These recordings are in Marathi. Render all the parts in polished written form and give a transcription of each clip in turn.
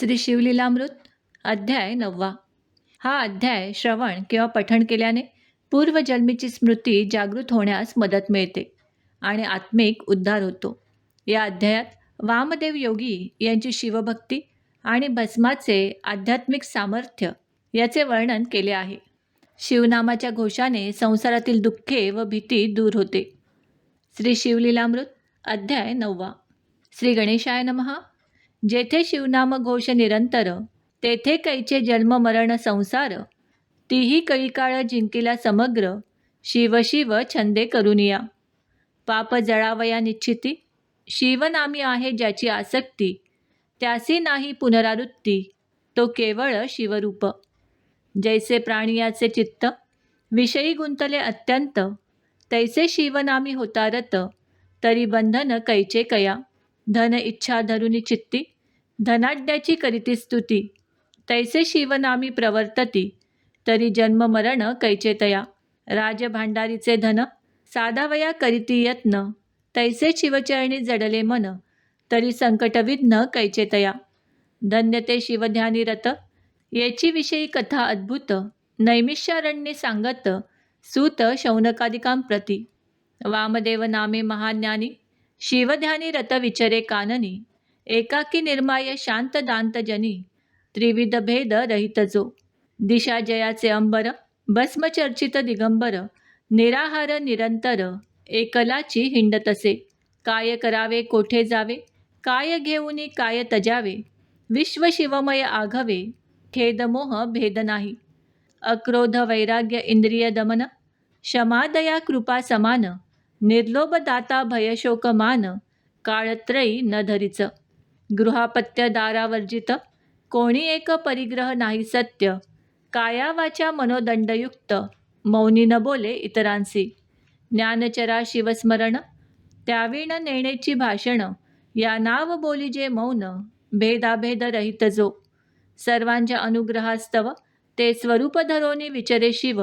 श्री शिवलीलामृत अध्याय 9. हा अध्याय श्रवण किंवा पठण केल्याने पूर्वजन्मीची स्मृती जागृत होण्यास मदत मिळते आणि आत्मिक उद्धार होतो. या अध्यायात वामदेव योगी यांची शिवभक्ती आणि भस्माचे आध्यात्मिक सामर्थ्य याचे वर्णन केले आहे. शिवनामाच्या घोषाने संसारातील दुःखे व भीती दूर होते. श्री शिवलीलामृत अध्याय 9. श्री गणेशाय नमः. जेथे शिवनाम घोष निरंतर, तेथे कैचे जन्म मरण संसार. तीही कळीकाळ जिंकिला समग्र, शिव शिव छंदे करुनिया. पाप जळावया निश्चिती, शिवनामी आहे ज्याची आसक्ती. त्यासी नाही पुनरावृत्ती, तो केवळ शिवरूप. जैसे प्राणियाचे चित्त, विषयी गुंतले अत्यंत. तैसे शिवनामी होता रत, तरी बंधन कैचे कया. धन इच्छा धरुनी चित्ती, धनाढ्याची करीती स्तुती. तैसे शिवनामी प्रवर्तती, तरी जन्म मरण कैचे तया. राजभांडारीचे धन, साधावया करीती यत्न. तैसे शिवचरणी जडले मन, तरी संकटविघ्न कैचे तया. धन्य ते शिवध्यानी रत, येची विषयी कथा अद्भुत. नैमिष्यारण्ये सांगत, सूत शौनकादिकां प्रती. वामदेव नामे महाज्ञानी, शिवध्यानी रत विचरे काननी. एकाकी निर्माय शांत दांत जनी, त्रिविध भेद रहित जो. दिशा जयाचे अंबर, भस्मचर्चित दिगंबर. निराहार निरंतर, एकलाची हिंडतसे. काय करावे कोठे जावे, काय घेऊनी काय तजावे. विश्व शिवमय आघवे, खेदमोह भेद नाही. अक्रोध वैराग्य इंद्रिय दमन, क्षमादया कृपा समान. निर्लोभ दाता भयशोक मान, काळत्रयी न धरीच. गृहापत्य दारावर्जित, कोणी एक परिग्रह नाही सत्य. काया वाचा मनोदंडयुक्त, मौनी न बोले इतरांसी. ज्ञानचरा शिवस्मरण, त्यावीण नेणेची भाषण. या नाव बोली जे मौन, भेदाभेद रहित जो. सर्वांच्या अनुग्रहास्तव, ते स्वरूप धरोनी विचरे शिव.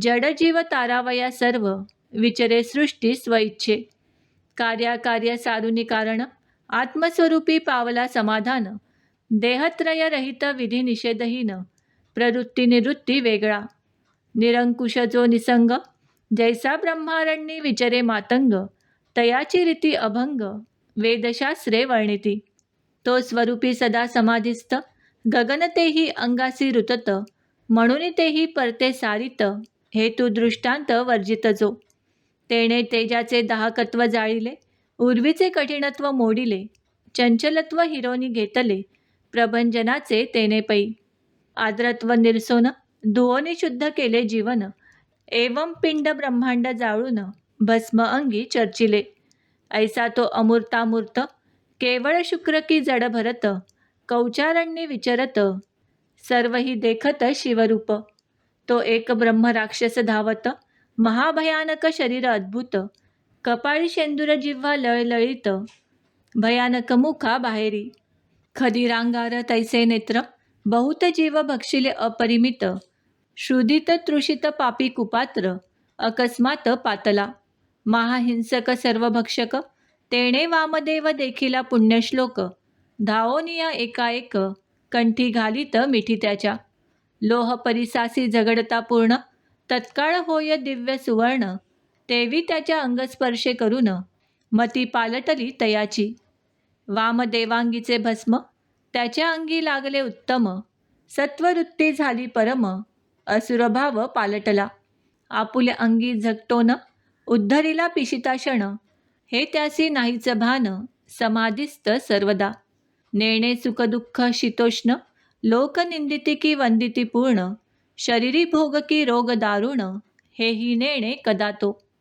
जडजीव तारावया सर्व, विचरे सृष्टी स्वइच्छे. कार्याकार्य सारुनी कारण, आत्मस्वरूपी पावला समाधान. देहत्रय रहित विधी निषेधहीन, प्रवृत्ती निवृत्ती वेगळा. निरंकुश जो निसंग, जैसा ब्रह्मारण्ये विचरे मातंग. तयाची रीती अभंग, वेदशास्त्रे वर्णिती. तो स्वरूपी सदा समाधिस्थ, गगन तेही अंगासी रुतत. म्हणून तेही परते सारित, हेतू दृष्टांत वर्जित जो. तेने तेजाचे दाहकत्व जाळिले, उर्वीचे कठीणत्व मोडिले. चंचलत्व हिरोनी घेतले, प्रभंजनाचे तेने पै. आर्द्रत्व निरसोन, धुओनी शुद्ध केले जीवन. एवं पिंड ब्रह्मांड जाळून, भस्म अंगी चर्चिले. ऐसा तो अमूर्तामूर्त, केवळ शुक्र की जड भरत. कौचारण्ये विचरत, सर्वही देखत शिवरूप. तो एक ब्रह्म राक्षस धावत, महाभयानक शरीर अद्भुत. कपाळी शेंदूर जिव्हा लळलळीत, भयानक मुखा बाहेरी. खदिरांगार तैसे नेत्र, बहुत जीव भक्षिले अपरिमित. श्रुदित तृषित पापी कुपात्र, अकस्मात पातला. महाहिंसक सर्वभक्षक, तेणे वामदेव देखिला पुण्यश्लोक. धावोनिया एकाएक, कंठी घालीत मिठी त्याच्या. लोह परिसासी झगडता पूर्ण, तत्काळ होय दिव्य सुवर्ण. तेवी त्याच्या अंगस्पर्शे करून, मती पालटली तयाची. वामदेवांगीचे भस्म, त्याच्या अंगी लागले उत्तम. सत्ववृत्ती झाली परम, असुरभाव पालटला. आपुल्या अंगी झगटोन, उद्धरिला पिशिताशण. हे त्यासी नाहीच भान, समाधिस्थ सर्वदा. नेणे सुखदुःख शीतोष्ण, लोकनिंदिती की वंदिती पूर्ण. शरीरी भोग की रोग दारुण, हेही नेणे कदा तो.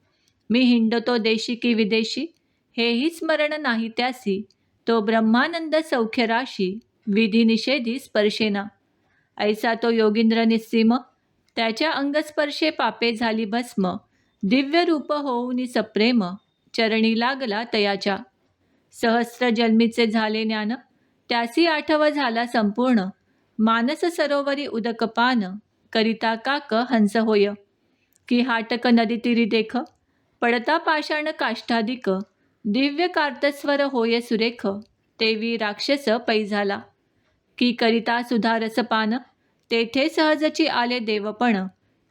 मी हिंडतो देशी की विदेशी, हेही स्मरण नाही त्यासी. तो ब्रह्मानंद सौख्य राशी, विधी निषेधी स्पर्शेना. ऐसा तो योगींद्र निस्सीम, त्याच्या अंगस्पर्शे पापे झाली भस्म. दिव्य रूप होऊनी सप्रेम, चरणी लागला तयाच्या. सहस्र जन्मीचे झाले ज्ञान, त्यासी आठव झाला संपूर्ण. मानस सरोवरी उदकपान, करिता काक हंस होय. की हाटक नदी तिरी देख, पडता पाषाण काष्ठाधिक. दिव्य कार्तस्वर होय सुरेख, तेवी राक्षस पै झाला. की करिता सुधा रसपान, तेथे सहजची आले देवपण,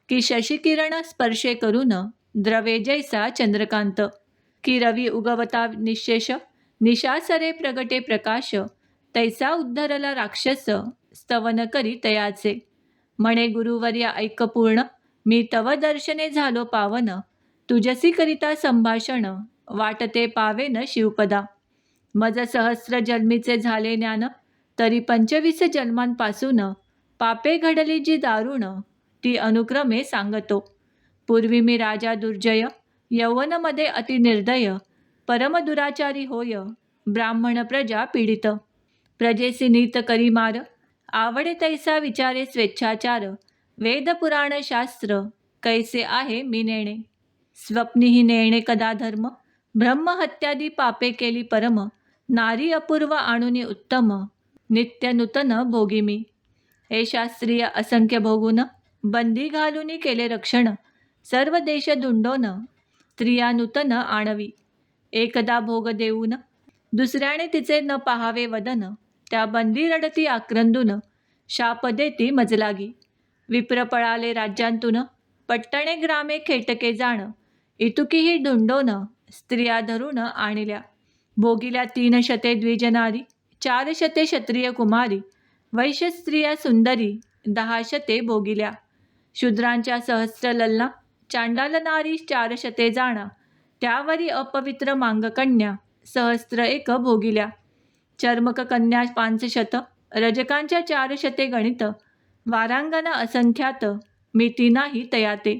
की शशिकिरण स्पर्शे करून, द्रवे जैसा चंद्रकांत, की रवी उगवता निशेष, निशासरे प्रगटे प्रकाश, तैसा उद्धरला राक्षस, स्तवन करी तयाचे. म्हणे गुरुवर्या ऐक पूर्ण, मी तव दर्शने झालो पावन, तुझसी करिता संभाषण, वाटते पावेन शिवपदा. मज सहस्र जन्मीचे झाले ज्ञान, तरी 25 जन्मांपासून, पापे घडली जी दारुण, ती अनुक्रमे सांगतो. पूर्वी मी राजा दुर्जय, यौवनमध्ये अति निर्दय, परम दुराचारी होय, ब्राह्मण प्रजा पीडित. प्रजेसी नीत करी मार, आवडे तैसा विचारे स्वेच्छाचार, वेद पुराण शास्त्र, कैसे आहे मी नेणे. स्वप्नीही नेणे कदा धर्म, ब्रह्महत्यादी पापे केली परम, नारी अपूर्व आणुनी उत्तम, नित्य नूतन भोगी मी. हे शास्त्रीय असंख्य भोगून, बंदी घालूनी केले रक्षण, सर्व देश धुंडोन, स्त्रिया नूतन आणवी. एकदा भोग देऊन, दुसऱ्याने तिचे न पाहावे वदन, त्या बंदी रडती आक्रंदून, शाप देती मजलागी. विप्र पळाले राज्यांतून, पट्टणे ग्रामे खेटके जाण, इतुकीही धुंडोन, स्त्रिया धरून आणल्या. भोगिल्या 3 शते द्विजनारी, 4 शते क्षत्रिय कुमारी, वैश्य स्त्रिया सुंदरी, 10 शते भोगिल्या. शूद्रांच्या सहस्र ललना, चांडाल नारी 4 शते जाणा, त्यावरी अपवित्र मांगकन्या, सहस्र एक भोगिल्या. चर्मक कन्या 500, रजकांच्या 4 शते गणित, वारांगना असंख्यात, मिती नाही तयाते.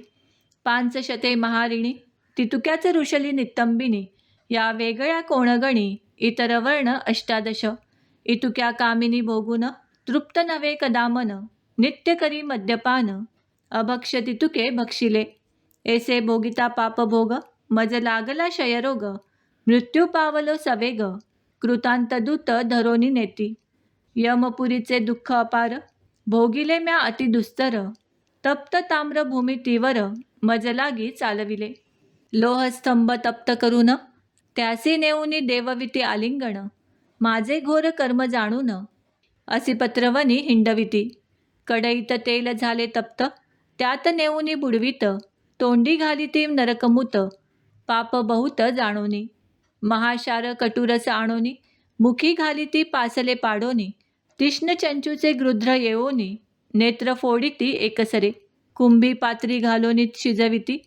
5 शते महारिणी, तितुक्याच ऋषली नितंबिनी, या वेगळ्या कोणगणी, इतर वर्ण 18. इतुक्या कामिनी भोगून, तृप्त नव्हे कदा मन, नित्य करी मद्यपान, अभक्ष तितुके भक्षिले. ऐसे भोगिता पाप भोग, मज लागला क्षयरोग, मृत्यू पावलो सवेग, कृतांत दूत धरोनी नेती. यमपुरीचे दुःख अपार, भोगिले म्या अति दुस्तर, तप्त ताम्र भूमी तीवर, मज लागी चालविले. लोहस्तंभ तप्त करून, त्यासी नेऊनी देवविती आलिंगण, माझे घोर कर्म जाणून, असी पत्रवनी हिंडविती. कढईत तेल झाले तप्त, त्यात नेऊनी बुडवीत, तोंडी घालिती नरकमुत, पाप बहुत जाणोनी. महाशार कटुरस आणोनी, मुखी घालिती पासले पाडोनी, तीक्ष्ण चंचूचे गृध्र येवोनी, नेत्र फोडिती एकसरे. कुंभी पात्री घालोनी शिजविती,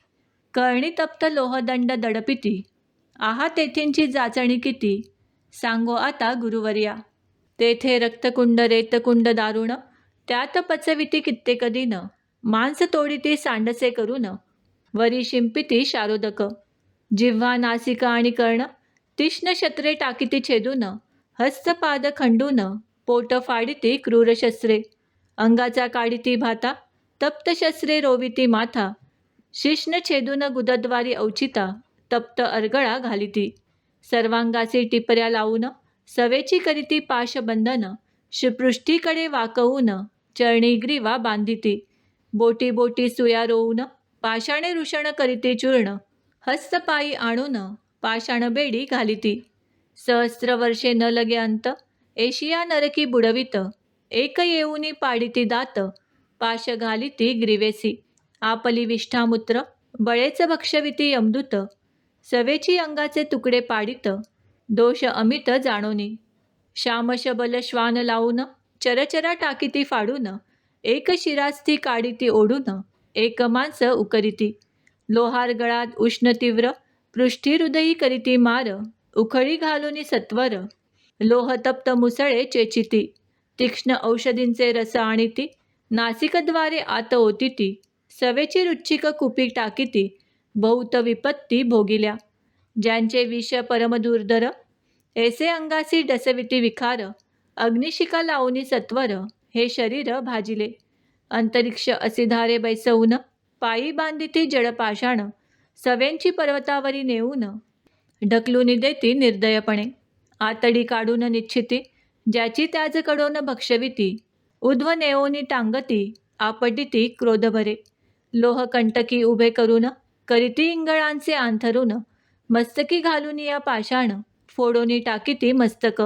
कळणी तप्त लोहदंड दडपिती. आहा तेथींची जाचणी किती, सांगो आता गुरुवर्या. तेथे रक्तकुंड रेतकुंड दारुण, त्यात पचविती कित्येक दिन, मांस तोडिती सांडसे करून, वरी शिंपिती शारोदक. जिव्हा नासिका आणि कर्ण, तीक्ष्ण शस्त्रे टाकीती छेदून, हस्तपाद खंडून, पोट फाडिती क्रूर शस्त्रे. अंगाचा काढिती भाता, तप्त शस्त्रे रोविती माथा, शिश्न छेदून गुदद्वारी औचिता, तप्त अर्गळा घालिती. सर्वांगासी टिपऱ्या लावून, सवेची करीती पाशबंधन, पृष्ठीकडे वाकवून, चरणी ग्रीवा बांधिती. बोटी बोटी सुया रोवून, पाषाणे रुषण करीती चूर्ण, हस्तपायी आणून, पाषाण बेडी घालिती. सहस्र वर्षे न लगे अंत, एशिया नरकी बुडवित, एक येऊनी पाडिती दात, पाश घालिती ग्रीवेसी. आपली विष्ठामूत्र, बळेच भक्षविती यमदूत, सवेची अंगाचे तुकडे पाडित, दोष अमित जाणोनी. श्यामशबल श्वान लावून, चरचरा टाकीती फाडून, एक शिरास्थी काढिती ओढून, एक मांस उकरिती. लोहार गळात उष्ण तीव्र, पृष्ठी हृदयी करीती मार, उखळी घालूनी सत्वर, लोहतप्त मुसळे चेचिती. तीक्ष्ण औषधींचे रस आणिती, नासिकद्वारे आत ओतिती. सवेची रुच्छिक कुपी टाकीती, बहुत विपत्ती भोगिल्या. ज्यांचे विष परमदुर्धर, ऐसे अंगासी डसविती विखार, अग्निशिखा लावूनी सत्वर, हे शरीर भाजिले. अंतरिक्ष असिधारे बैसवून, पायी बांधिती जडपाषाण, सवेंची पर्वतावरी नेऊन, ढकलूनी देती निर्दयपणे. आतडी काढून निश्चिती, ज्याची त्याजकडून भक्षविती, उध्व नेओनी टांगती, आपटिती क्रोधभरे. लोहकंटकी उभे करून, करीती इंगळांचे आंथरून, मस्तकी घालून या पाषाण, फोडोनी टाकीती मस्तक.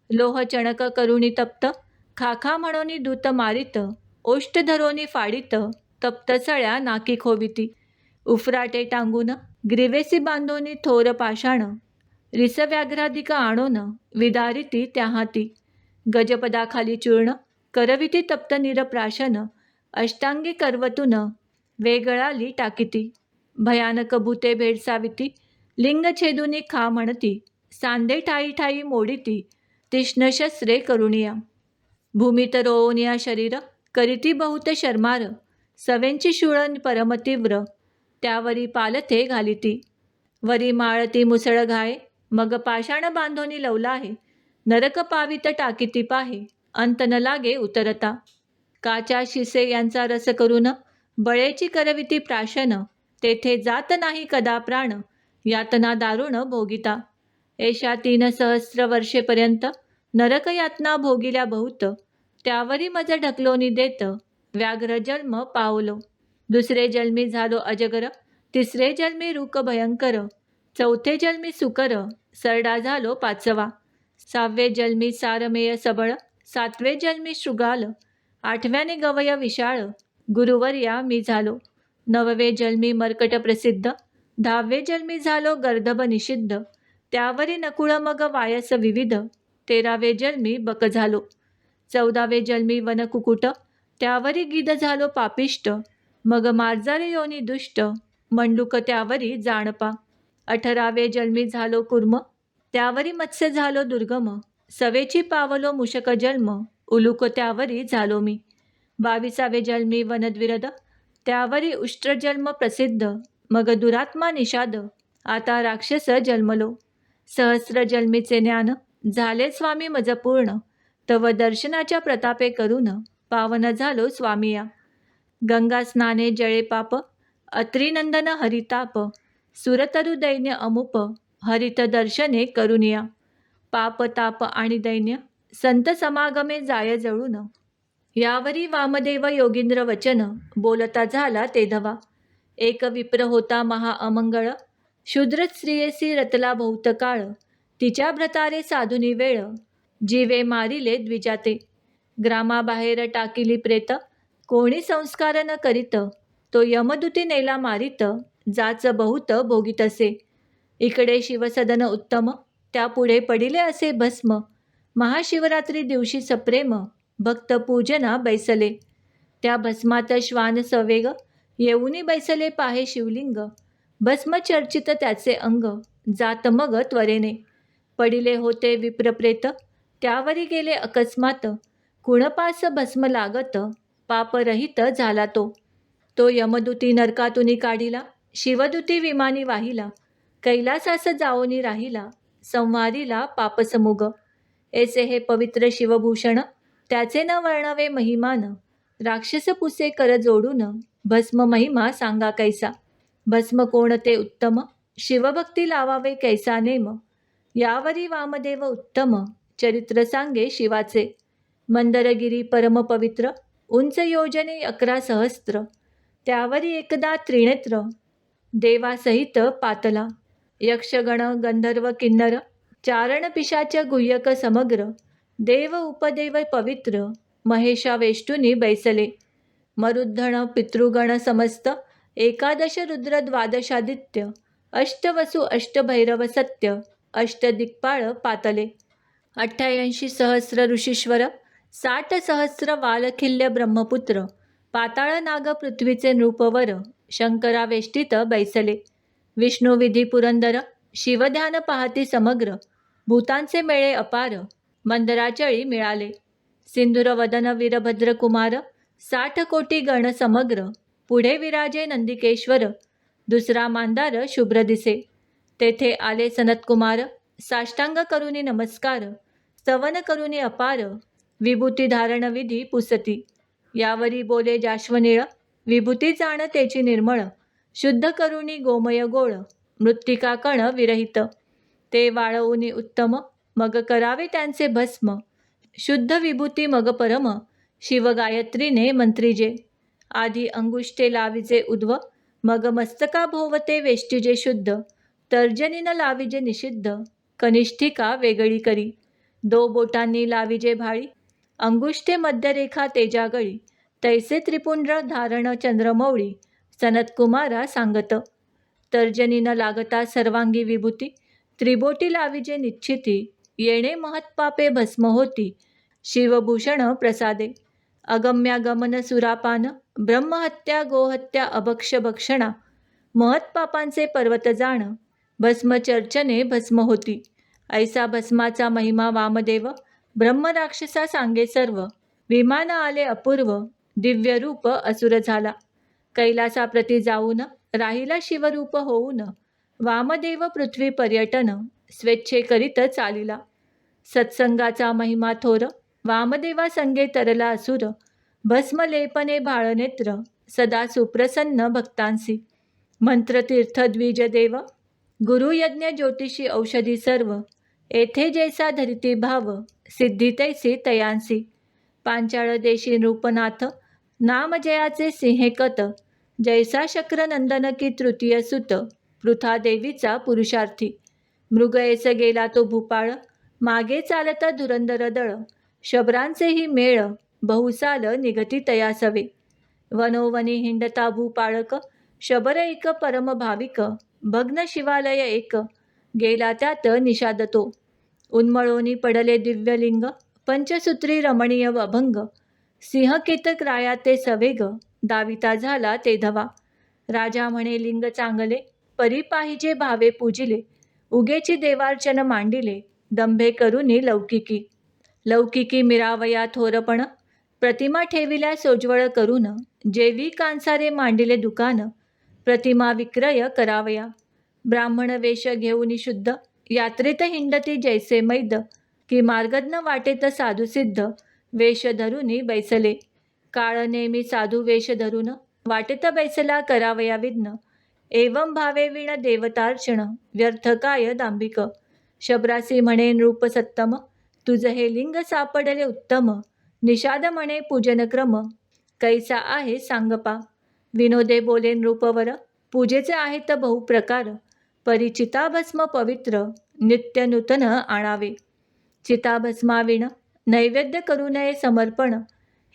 लोह चणक करुणी तप्त, खाखा म्हणोनी दूत मारित, ओष्ट धरोनी फाडित, तप्तसळ्या नाकी खोविती. उफराटे टांगून, ग्रीवेसी बांधोनी थोर पाषाण, रिसव्याघ्राधिक आणोन, विदारिती त्या हाती. गजपदाखाली चूर्ण, करविती तप्त निरप्राशन, अष्टांगी करवतून, वेगळाली टाकीती. भयानक भूते भेडसाविती, लिंग छेदुनी खा म्हणती, सांधे ठाई ठाई मोडिती, तीक्ष्ण शस्त्रे करुणिया. भूमीत रोवनिया शरीर, करीती बहुत शर्मार, सवेंची शूळ परमतीव्र, त्यावरी पालथे घालिती. वरी माळती मुसळ घाये, मग पाषाण बांधोनी लवलाहे, नरक पावित टाकीती पाहे, अंत न लागे उतरता. काच्या शिसे यांचा रस करून, बळेची करविती प्राशन, तेथे जात नाही कदा प्राण, यातना दारुण भोगिता. एषा 3 सहस्र वर्षेपर्यंत नरक यातना भोगिल्या बहुत, त्यावरी मज ढकलोनी देत, व्याघ्र जन्म पावलो. दुसरे जन्मी झालो अजगर, तिसरे जन्मी रूक भयंकर, चौथे जन्मी सुकर, सरडा झालो 5वा, 6वे जन्मी सारमेय सबळ, 7वे जन्मी शृगाल, 8व्याने गवय विशाळ, गुरुवर्या मी झालो. 9वे जन्मी मर्कट प्रसिद्ध, 10वे जन्मी झालो गर्दभ निषिद्ध, त्यावरी नकुळ मग वायस विविध, 13वे जन्मी बक झालो. 14वे जन्मी वन कुकुट, त्यावरी गिध झालो पापिष्ट, मग मार्जार योनी दुष्ट, मंडूक त्यावरी जाणपा. 18वे जन्मी झालो कुर्म, त्यावरी मत्स्य झालो दुर्गम, सवेची पावलो मुषक जन्म, उलूक त्यावरी झालो मी. 22वे जन्मी वनद्विरद, त्यावरी उष्ट्रजन्म प्रसिद्ध, मग दुरात्मा निषाद, आता राक्षस जन्मलो. सहस्र जन्मीचे ज्ञान, झाले स्वामी मज पूर्ण, तव दर्शनाच्या प्रतापे करून, पावन झालो स्वामिया. गंगा स्नाने जळे पाप, अत्रिनंदन हरिताप, सुरतरु दैन्य अमुप, हरित दर्शने करुनिया. पाप ताप आणि दैन्य, संत समागमे जाय जळून, यावरी वामदेव योगींद्र वचन, बोलता झाला ते धवा. एक विप्र होता महा अमंगळ, शूद्र स्त्रियेसी रतला बहुत काळ, तिच्या भ्रतारे साधुनी वेळ, जीवे मारिले द्विजाते. ग्रामाबाहेर टाकिली प्रेत, कोणी संस्कार न करीत, तो यमदूती नेला मारित, जाच बहुत भोगीतसे. इकडे शिवसदन उत्तम, त्यापुढे पडिले असे भस्म, महाशिवरात्री दिवशी सप्रेम, भक्त पूजना बैसले. त्या भस्मात श्वान सवेग, येऊनी बैसले पाहे शिवलिंग, भस्म चर्चित त्याचे अंग, जात मग त्वरेने. पडिले होते विप्रप्रेत, त्यावरी गेले अकस्मात, कुणपास भस्म लागत, पापरहित झाला तो. तो यमदूती नरकातुनी काढिला, शिवदूती विमानी वाहिला, कैलासास जाओनी राहिला, संवारिला पापसमुग. ऐसे हे पवित्र शिवभूषण, त्याचे न वर्णवे महिमान, राक्षस पुसे कर जोडून, भस्म महिमा सांगा कैसा. भस्म कोणते उत्तम, शिवभक्ती लावावे कैसा नेम, यावरी वामदेव उत्तम, चरित्र सांगे शिवाचे. मंदरगिरी परम पवित्र, उंच योजने 11 सहस्त्र, त्यावरी एकदा त्रिनेत्र, देवासहित पातला. यक्षगण गंधर्व किन्नर, चारण पिशाच गुह्यक समग्र, देव उपदेव पवित्र, महेशा वेष्टुनी बैसले. मरुद्धण पितृगण समस्त, 11 रुद्र 12 अष्टवसु अष्टभैरव सत्य, अष्टदिक्पाळ पातले. 88 सहस्र ऋषीश्वर, 60 सहस्र वालखिल्य ब्रह्मपुत्र, पाताळ नाग पृथ्वीचे नृपवर, शंकरा वेष्टीत बैसले. विष्णुविधी पुरंदर, शिवध्यान पाहती समग्र, भूतांचे मेळे अपार, मंदराचळी मिळाले. सिंधुरवदन वीरभद्र कुमार, 60 कोटी गण समग्र, पुढे विराजे नंदिकेश्वर, दुसरा मांदार शुभ्र दिसे. तेथे आले सनतकुमार, साष्टांग करुनी नमस्कार, स्तवन करुनी अपार, विभूती धारण विधी पुसती. यावरी बोले जाश्वनीळ, विभूती जाण तेची निर्मळ, शुद्ध करुणी गोमय गोळ, मृत्तिका कण विरहित. ते वाळवूनी उत्तम, मग करावे त्यांचे भस्म, शुद्ध विभूती मग परम, शिवगायत्रीने मंत्रीजे. आधी अंगुष्ठे लाविजे उध्व, मग मस्तका भोवते वेष्टीजे शुद्ध, तर्जनीन लाविजे निषिद्ध, कनिष्ठिका वेगळी करी. 2 बोटांनी लाविजे भाळी, अंगुष्ठे मध्यरेखा तेजागळी, तैसे त्रिपुंड्र धारण चंद्रमौळी, सनतकुमारा सांगत. तर्जनी न लागता सर्वांगी विभूती, त्रिबोटी लाविजे निश्चिती, येणे महत्पापे भस्म होती, शिवभूषण प्रसादे. अगम्यागमन सुरापान, ब्रह्महत्या गोहत्या अभक्ष भक्षणा, महत्पापांचे पर्वत जाण, भस्मचर्चने भस्म होती. ऐसा भस्माचा महिमा वामदेव, ब्रह्मराक्षसा सांगे सर्व. विमान आले अपूर्व, दिव्य रूप असुर झाला. कैलासाप्रती जाऊन, राहिला शिवरूप होऊन, वामदेव पृथ्वी पर्यटन, स्वेच्छे करीत चालिला. सत्संगाचा महिमा थोर, वामदेवा संगे तरला असुर, भस्मलेपने भाळनेत्र, सदा सुप्रसन्न भक्तांसी. मंत्रतीर्थ द्विज देव, गुरुयज्ञ ज्योतिषी औषधी सर्व, येथे जैसा धरिती भाव, सिद्धी तैसी तयांसी. पांचाळ देशी नृपनाथ, नाम जयाचे सिंहेकत, जैसा शक्रनंदन की तृतीय सुत, पृथा देवीचा पुरुषार्थी. मृग येस गेला तो भूपाळ, मागे चालत धुरंदर दळ, शबरांचेही मेळ, बहुसाल निगती तयासवे. वनोवनी हिंडता भूपाळक, शबर एक परम भाविक, भग्न शिवालय एक, गेला त्यात निषाद तो. उन्मळोनी पडले दिव्यलिंग, पंचसूत्री रमणीय अभंग, सिंहकेतक राया ते सवेग, दाविता झाला ते धवा. राजा म्हणे लिंग चांगले, परी पाहिजे भावे पूजिले, उगेची देवार्चन मांडिले, दंभे करुनी लौकिकी. लौकिकी मिरावया थोरपण, प्रतिमा ठेविल्या सोज्वळ करून, जेवी कांसारे मांडिले दुकान, प्रतिमा विक्रय करावया. ब्राह्मण वेश घेऊन शुद्ध, यात्रेत हिंडती जैसे मैद, की मार्गज्ञ वाटेत साधू सिद्ध, वेश धरुनी बैसले. काळ नेमी साधू वेश धरून, वाटेत बैसला करावया विघ्न, एवं भावे विण देवतार्चन, व्यर्थ काय दांभिक. शबरासी म्हणे नृप सत्तम, तुझ हे लिंग सापडले उत्तम, निषाद म्हणे पूजन क्रम, कैसा आहे सांगपा. विनोदे बोले नृपवर, पूजेचे आहेत बहुप्रकार, परी चिताभस्म पवित्र, नित्य नूतन आणावे. चिताभस्माविण नैवेद्य करू नये समर्पण,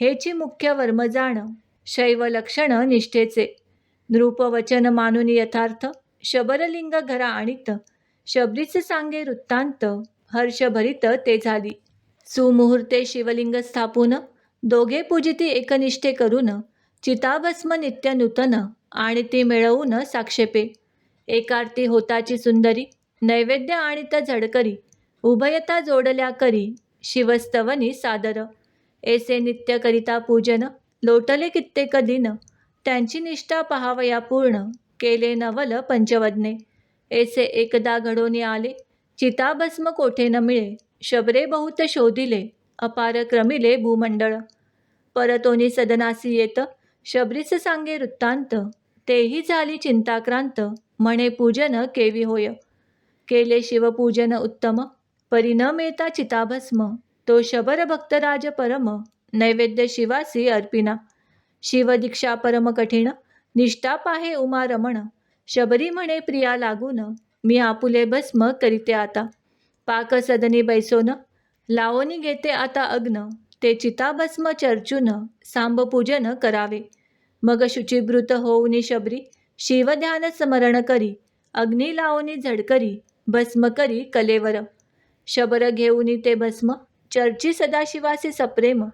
हेची मुख्य वर्म जाण, शैव लक्षण निष्ठेचे. नृपवचन मानून यथार्थ, शबरलिंग घरा आणीत, शबरीच सांगे वृत्तांत, हर्षभरित ते झाली. सुमुहूर्ते शिवलिंग स्थापून, दोघे पूजिती एकनिष्ठे करून, चिताभस्म नित्य नूतन, आणि ती मिळवून साक्षेपे. एकार्ती होताची सुंदरी, नैवेद्य आणीत झडकरी, उभयता जोडल्या करी, शिवस्तवनी सादर. ऐसे नित्य करिता पूजन, लोटले कित्येक दिन, त्यांची निष्ठा पहावया पूर्ण, केले नवल पंचवदने. ऐसे एकदा घडोनी आले, चिताभस्म कोठे न मिळे, शबरे बहुत शोधिले, अपार क्रमिले भूमंडळ. परतोनी सदनासी येत, शबरीस सांगे वृत्तांत, तेही झाली चिंताक्रांत, म्हणे पूजन केवी होय. केले शिवपूजन उत्तम, परी न मिळता चिताभस्म, तो शबर भक्तराज परम, नैवेद्य शिवासी अर्पिना. शिवदीक्षा परम कठीण, निष्ठा पाहे उमा रमण, शबरी म्हणे प्रिया लागून, मी आपुले भस्म करीते आता. पाक सदनी बैसोन, लावोनी घेते आता अग्न, ते चिताभस्म चर्चून, सांब पूजन करावे. मग शुचिभृत होऊनी शबरी, शिवध्यान स्मरण करी, अग्नी लावोनी झडकरी, भस्म करी कलेवर. शबर घेऊनी ते भस्म, चर्ची सदाशिवासी सप्रेम,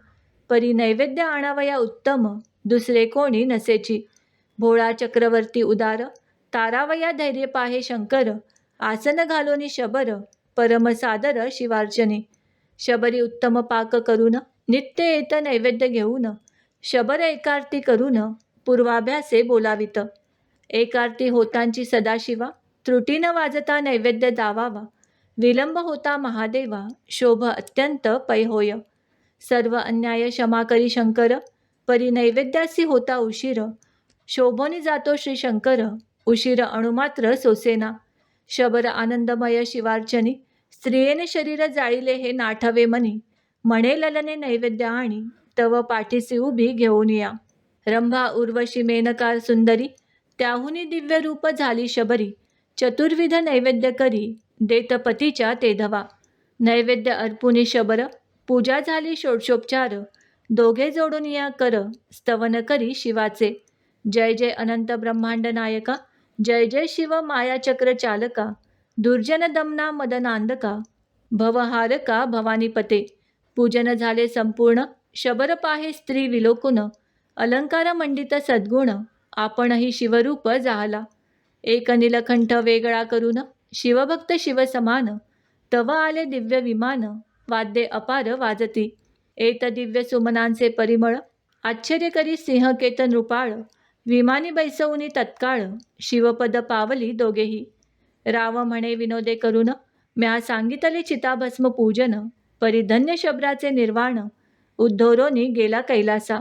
परी नैवेद्य आणावया उत्तम, दुसरे कोणी नसेची. भोळा चक्रवर्ती उदार, तारावया धैर्य पाहे शंकर, आसन घालोनी शबर, परम सादर शिवार्चने. शबरी उत्तम पाक करून, नित्य येत नैवेद्य घेऊन, शबर एकार्ती करून, पूर्वाभ्यासे बोलावित. एकार्ती होतांची सदाशिवा, त्रुटी न वाजता नैवेद्य दावावा, विलंब होता महादेवा, शोभ अत्यंत पै होय. सर्व अन्याय क्षमा करी शंकर, परी नैवेद्यासी होता उशीर, शोभोनी जातो श्री शंकर, उशीर अणुमात्र सोसेना. शबर आनंदमय शिवार्चनी, स्त्रियेने शरीर जाळीले हे नाठवे मनी, म्हणे ललने नैवेद्य आणि, तव पाठीसी उभी घेऊन या. रंभा उर्वशी मेनकार सुंदरी, त्याहुनी दिव्य रूप झाली शबरी, चतुर्विध नैवेद्य करी, देत पतीच्या ते धवा. नैवेद्य अर्पुनी शबर, पूजा झाली षोडशोपचार, दोघे जोडून या कर, स्तवन करी शिवाचे. जय जय अनंत ब्रह्मांड नायका, जय जय शिव मायाचक्र चालका, दुर्जन दमना मदनांदका, भवहारका भवानीपते. पूजन झाले संपूर्ण, शबर पाहे स्त्री विलोकुन, अलंकार मंडित सद्गुण, आपणही शिवरूप जाहला. एक नीलकंठ वेगळा करून, शिवभक्त शिवसमान, तव आले दिव्य विमान, वाद्ये अपार वाजती. एत दिव्य सुमनांचे परिमळ, आश्चर्य करी सिंहकेत नृपाळ, विमानी बैसवुनी तत्काळ, शिवपद पावली दोघेही. राव म्हणे विनोदे करून, म्या सांगितले चिताभस्म पूजन, परिधन्य शबराचे निर्वाण, उद्धोरोनी गेला कैलासा.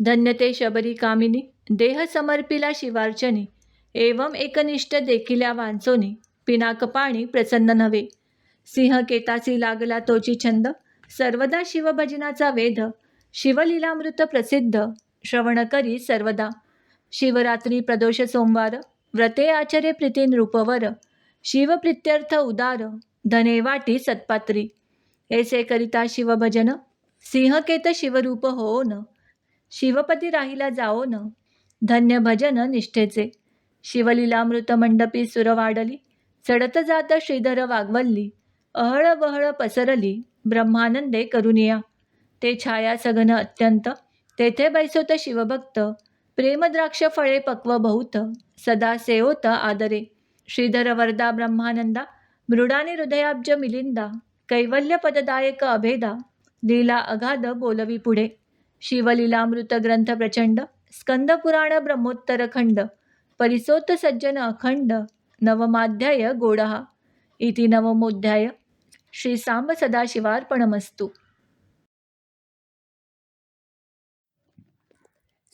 धन्य ते शबरी कामिनी, देह समर्पिला शिवार्चनी, एवं एकनिष्ठ देखिल्या वांचोनी, पिनाक पाणी प्रसन्न नव्हे. सिंहकेतासी लागला तोची छंद, सर्वदा शिवभजनाचा वेध, शिवलीलामृत प्रसिद्ध, श्रवण करी सर्वदा. शिवरात्री प्रदोष सोमवार, व्रते आचरे प्रीती नृपवर, शिवप्रित्यर्थ उदार, धने वाटी सत्पात्री. ऐसे करिता शिवभजन, सिंहकेत शिवरूप होऊन, शिवपती राहिला जाओन, धन्य भजन निष्ठेचे. शिवलीलामृत मंडपी सुर वाढली, चढत जात श्रीधर वाग्वल्ली, अहळ वहळ पसरली, ब्रह्मानंदे करुनिया. ते छाया सघन अत्यंत, तेथे बैसोत शिवभक्त, प्रेमद्राक्ष फळे पक्व बहुत, सदा सेवोत आदरे. श्रीधर वरदा ब्रह्मानंदा, मृडाने हृदयाब्ज मिलिंदा, कैवल्य पददायक अभेदा, लीला अगाध बोलवी पुढे. शिवलीलामृत ग्रंथ प्रचंड, स्कंद पुराण ब्रह्मोत्तर खंड, परिसोत सज्जन अखंड, नवमाध्याय गोडहा. इति नवमोध्याय. श्री सांब सदाशिवार्पणमस्तु.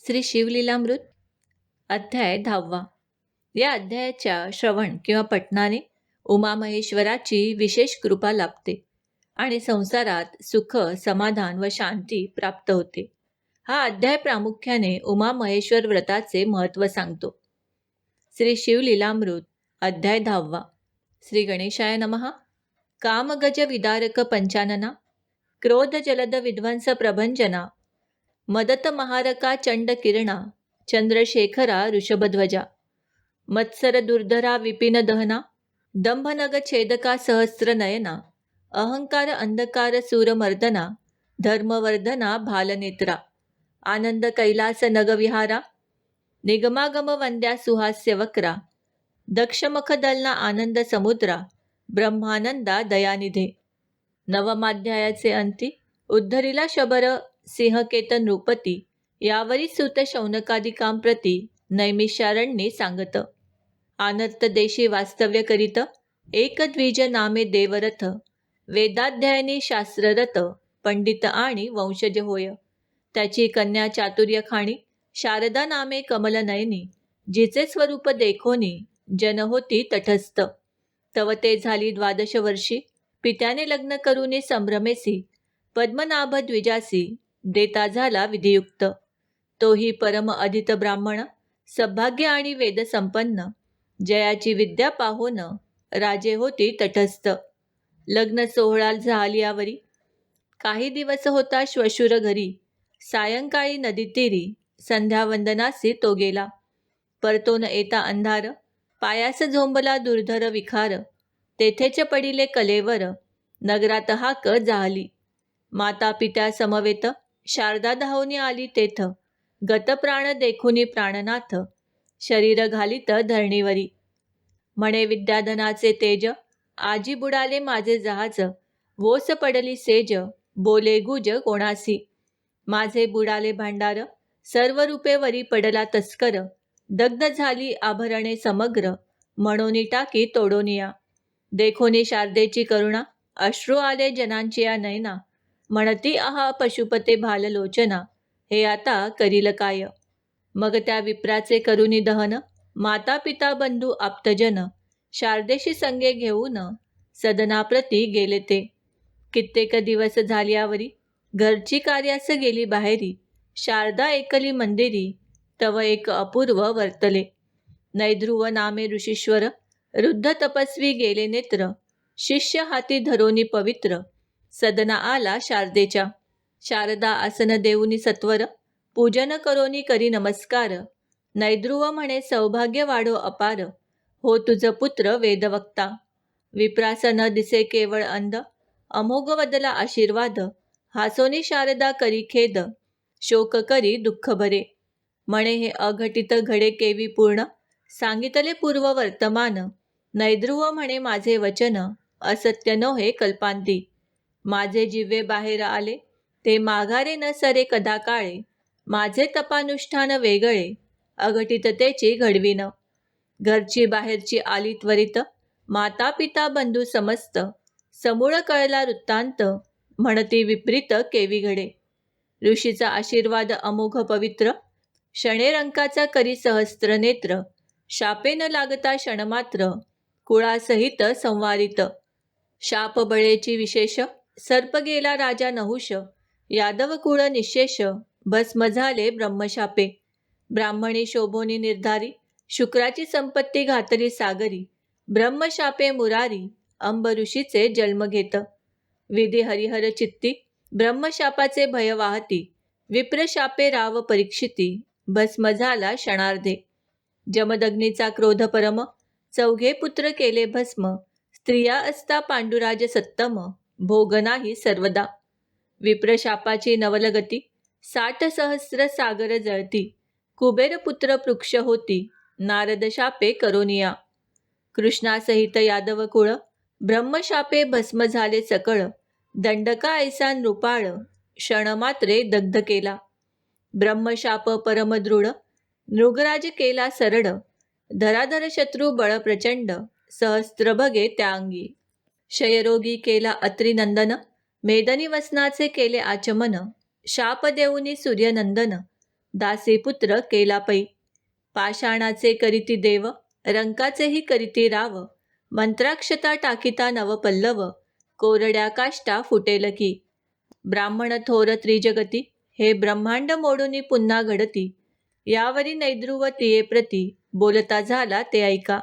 श्री शिवलीलामृत अध्याय 10वा. या अध्यायाच्या श्रवण किंवा पठणाने उमामहेश्वराची विशेष कृपा लाभते आणि संसारात सुख, समाधान व शांती प्राप्त होते. हा अध्याय प्रामुख्याने उमामहेश्वर व्रताचे महत्त्व सांगतो. श्री शिवलीलामृत अध्याय 10वा. श्री गणेशाय नमः. कामगज विदारक पंचानना, क्रोध जलद विध्वंस प्रभंजना, मदत महारका चंड किरणा, चंद्रशेखरा ऋषभध्वजा, मत्सर दुर्धरा विपिन दहना, दंभनग छेदका सहस्र नयना, अहंकार अंधकार सूरमर्दना, धर्मवर्धना भालनेत्रा, आनंद कैलास नगविहारा, निगमागम वंद्या सुहास्य वक्रा, दक्षमुख दलना आनंद समुद्रा, ब्रह्मानंदा दयानिधे. नवमाध्यायाचे अंती उद्धरिला शबर सिंहकेत नृपती, यावरी सुत शौनकादिकां प्रती नैमिषारण्ये सांगत. आनर्त देशी वास्तव्य करीत, एक द्विज नामे देवरथ, वेदाध्यायनी शास्त्ररथ, पंडित आणि वंशज होय. त्याची कन्या चातुर्य खाणी, शारदा नामे कमलनयनी, जिचे स्वरूप देखोनी जन होती तटस्थ. तव ते झाली 12 वर्षी, पित्याने लग्न करूनी संभ्रमेसी, पद्मनाभ द्विजासी देता झाला विधियुक्त. तोही परम अदित ब्राह्मण, सौभाग्य आणि वेद संपन्न, जयाची विद्या पाहोन राजे होती तटस्थ. लग्न सोहळा झाल्यावरी काही दिवस होता श्वशुर घरी, सायंकाळी नदीतीरी संध्यावंदनासी तो गेला. परतोन येता अंधार, पायास झोंबला दुर्धर विखार, तेथेच पडिले कलेवर, नगरात हाक जाहली. माता पित्या समवेत शारदा धावून आली तेथ, गत प्राण देखुनी प्राणनाथ, शरीर घालित धरणीवरी. म्हणे विद्याधनाचे तेज, आजी बुडाले माझे जहाज, वोस पडली सेज, बोले गुज कोणासी. माझे बुडाले भांडार, सर्व रूपे वरी पडला तस्कर, दग्ध झाली आभरणे समग्र, म्हणून टाकी तोडोनिया. देखोनी शारदेची करुणा, अश्रू आले जनांची या नयना, म्हणती आहा पशुपते भाललोचना, हे आता करील काय. मग त्या विप्राचे करुणी दहन, माता पिता बंधू आप्तजन, शारदेशी संगे घेऊन सदनाप्रती गेले ते. कित्येक दिवस झाल्यावरी, घरची कार्यास गेली बाहेरी, शारदा एकली मंदिरी, तव एक अपूर्व वर्तले. नैध्रुव नामे ऋषीश्वर, वृद्ध तपस्वी गेले नेत्र, शिष्य हाती धरोनी पवित्र, सदना आला शारदेच्या. शारदा आसन देऊनी सत्वर, पूजन करोनी करी नमस्कार. नैद्रुव म्हणे सौभाग्य वाढो अपार, हो तुझ पुत्र वेदवक्ता. विप्रास न दिसे केवळ अंध, अमोघ वदला आशीर्वाद. हासोनी शारदा करी खेद, शोक करी दुःख भरे. म्हणे हे अघटित घडे केवी पूर्ण, सांगितले पूर्व वर्तमान. नैद्रुव म्हणे माझे वचन, असत्य नोहे कल्पांती. माझे जिव्हे बाहेर आले, ते माघारे न सरे कदा काळे. माझे तपानुष्ठान वेगळे, अघटिततेची घडविन. घरची बाहेरची आली त्वरित, माता पिता बंधू समस्त. समूळ कळला वृत्तांत, म्हणती विपरीत केवी घडे. ऋषीचा आशीर्वाद अमोघ पवित्र, शणे रंकाचा करी सहस्त्र नेत्र. शापे न लागता क्षणमात्र, कुळासहित संवारित. शाप बळेची विशेष, सर्प गेला राजा नहुष. यादव कुळ निशेष, भस्म झाले ब्रह्मशापे. ब्राह्मणी शोभोनी निर्धारी, शुक्राची संपत्ती घातली सागरी. ब्रह्मशापे मुरारी, अंब ऋषीचे जन्म घेत. विधी हरिहर चित्ती, ब्रह्मशापाचे भय वाहती. विप्रशापे राव परीक्षिती, भस्म झाला क्षणार्धे. जमदग्नीचा क्रोध परम, चौघे पुत्र केले भस्म. स्त्रिया असता पांडुराज सत्तम, भोग नाही सर्वदा. विप्रशापाची नवलगती, 60 सहस्र सागर जळती. कुबेर पुत्र पृक्ष होती, नारद शापे करोनिया. कृष्णासहित यादव कुळ, ब्रह्मशापे भस्म झाले सकळ. दंडका ऐसा नृपाळ, क्षणमात्रे दग्ध केला. ब्रह्मशाप परमदृढ, नृगराज केला सरळ. धराधर शत्रू बळ प्रचंड, सहस्त्र भगे त्या अंगी. क्षयरोगी केला अत्रिनंदन, मेदनी वसनाचे केले आचमन. शाप देऊनी सूर्यनंदन, दासी पुत्र केला पै. पाषाणाचे करीती देव, रंकाचेही करीती राव. मंत्राक्षता टाकिता नवपल्लव, कोरड्या काष्टा फुटेल की. ब्राह्मण थोर त्रिजगती, हे ब्रह्मांड मोडूनी पुन्हा घडती. यावरी नैद्रुव तिये प्रती, बोलता झाला ते ऐका.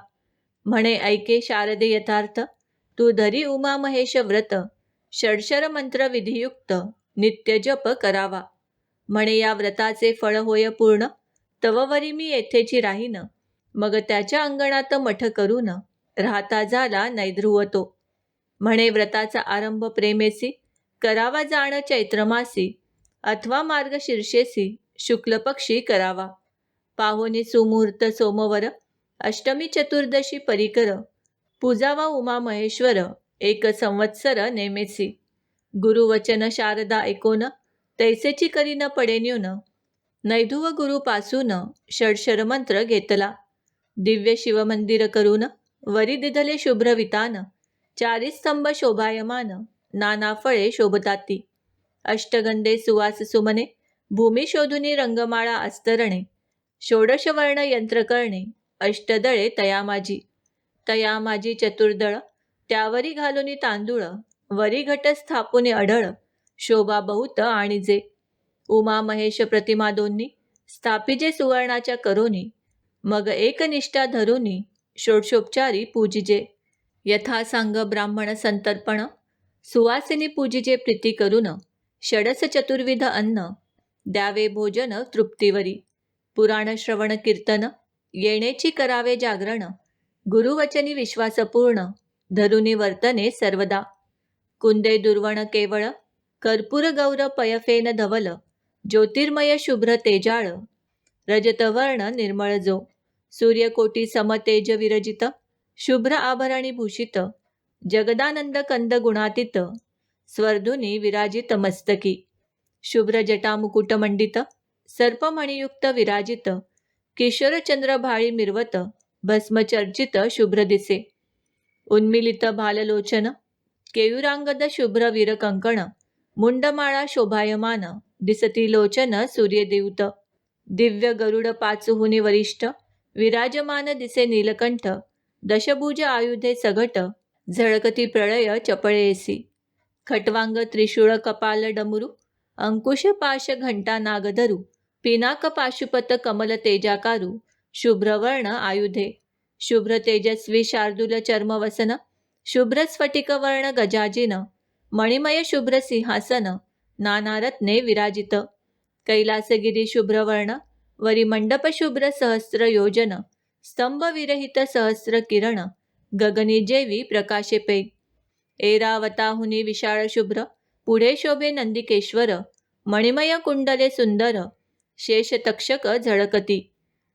म्हणे ऐके शारदे यथार्थ, तू धरी उमा महेश व्रत. षडशर मंत्र विधियुक्त, नित्य जप करावा. म्हणे या व्रताचे फळ होय पूर्ण, तववरी मी येथेची राहीन. मग त्याच्या अंगणात मठ करून, राहता झाला नैद्रुव तो. म्हणे व्रताचा आरंभ प्रेमेसी, करावा जाण चैत्रमासी. अथवा मार्ग शीर्षेसी, शुक्ल पक्षी करावा. पाहुनी सुमुहूर्त सोमवर, अष्टमी चतुर्दशी परिकर. पूजावा उमा महेश्वर, एक संवत्सर नेमेसी. गुरुवचन शारदा ऐकोन, तैसेची करी न पडे न्यून. नैधुव गुरुपासून, षडशर मंत्र घेतला. दिव्य शिवमंदिर करून, वरी दिधले शुभ्र वितान. चारी स्तंभ शोभायमान, नाना फळे शोभताती. अष्टगंधे सुवास सुमने, भूमी शोधुनी रंगमाळा अस्तरणे. षोडश वर्ण यंत्र करणे, अष्टदळे तया माझी चतुर्दळ. त्यावरी घालुनी तांदूळ, वरी घट स्थापुनी अढळ. शोभा बहुत आणि जे. उमा महेश प्रतिमा दोन्ही, स्थापिजे सुवर्णाच्या करोनी. मग एक निष्ठा धरुनी, षोडशोपचारी पूजिजे. यथा सांग ब्राह्मण संतर्पण, सुवासिनी पूजिजे प्रीती करून. षडस चतुर्विध अन्न, द्यावे भोजन तृप्तीवरी. पुराण श्रवण कीर्तन, येणेची करावे जागरण. गुरुवचनी विश्वासपूर्ण, धरुनी वर्तने सर्वदा. कुंदे दुर्वण केवळ, कर्पूर गौर पयफेन धवल. ज्योतिर्मय शुभ्र तेजाळ, रजतवर्ण निर्मळ जो. सूर्यकोटी समतेज विरजित, शुभ्र आभरणी भूषित. जगदानंद कंद गुणातीत, स्वर्धुनी विराजित मस्तकी. शुभ्र जटा मुकुट मंडित, सर्पमणियुक्त विराजित. किशोरचंद्र भाळी मिरवत, भस्मचर्चित शुभ्र दिसे. उन्मिलित भाललोचन, केयुरांगद शुभ्र वीरकंकण. मुंडमाळा शोभायमान, दिसती लोचन सूर्यदेवत. दिव्य गरुड पाचहुनी वरिष्ठ, विराजमान दिसे नीलकंठ. दशभुज आयुधे सघट, झळकती प्रळय चपळेसी. खट्वांग त्रिशूळ कपाल डमरू, अंकुश पाश घंटा नागधरू. पिनाक पाशुपत कमल तेजाकारू, शुभ्रवर्ण आयुधे. शुभ्र तेजस्वी शार्दूल चर्मवसन, शुभ्र स्फटिक वर्ण गजाजिन. मणिमय शुभ्र सिंहासन नानारत्ने विराजित, कैलासगिरी शुभ्रवर्ण वरी मंडप शुभ्र सहस्र योजन, स्तंभ विरहित सहस्र किरण गगनी जेवी प्रकाशे पे, ऐरावताहुनी विशाळ शुभ्र पुढे शोभे नंदिकेश्वर, मणिमय कुंडले सुंदर शेष तक्षक झळकती,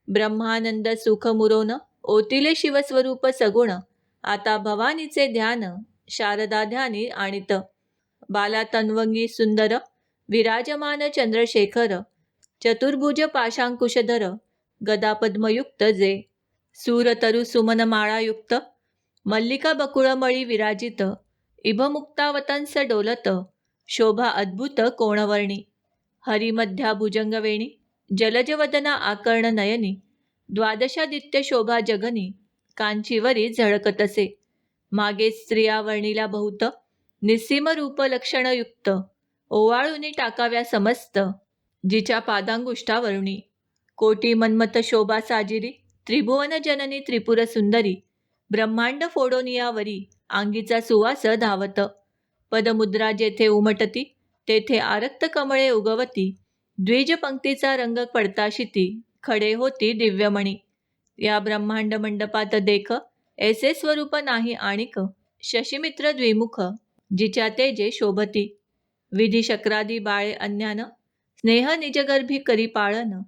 ब्रह्मानंद सुख मुरोन ओतिले शिवस्वरूप सगुण, आता भवानीचे ध्यान शारदा ध्यानी आणित, बाला तन्वंगी सुंदर विराजमान चंद्रशेखर, चतुर्भुज पाशांकुशधर गदा पद्मयुक्त जे, सूरतरु सुमन माळायुक्त मल्लिका बकुळमळी विराजित, इभमुक्तावतंस डोलत शोभा अद्भुत कोणवर्णी, हरिमध्या भुजंगवेणी जलजवदना आकर्ण नयनी, द्वादशादित्य शोभा जगनी कांचीवरी झळकतसे, मागे स्त्रिया वर्णिला बहुत निस्सीम रूप लक्षणयुक्त, ओवाळुनी टाकाव्या समस्त जिच्या पादांगुष्ठावरुणी, कोटी मन्मथ शोभा साजिरी त्रिभुवन जननी त्रिपुर सुंदरी, ब्रह्मांड फोडोनियावरी अंगीचा सुवास धावत, पदमुद्रा जेथे उमटती तेथे आरक्त कमळे उगवती, द्विज पंक्तीचा रंग पडताशिती खडे होती दिव्यमणी, या ब्रह्मांड मंडपात देख ऐसे स्वरूप नाही आणिक, शशिमित्र द्विमुख जिच्या तेजे शोभती, विधी शक्रादी बाळे अन्यान स्नेह निजगर्भी करी पाळन,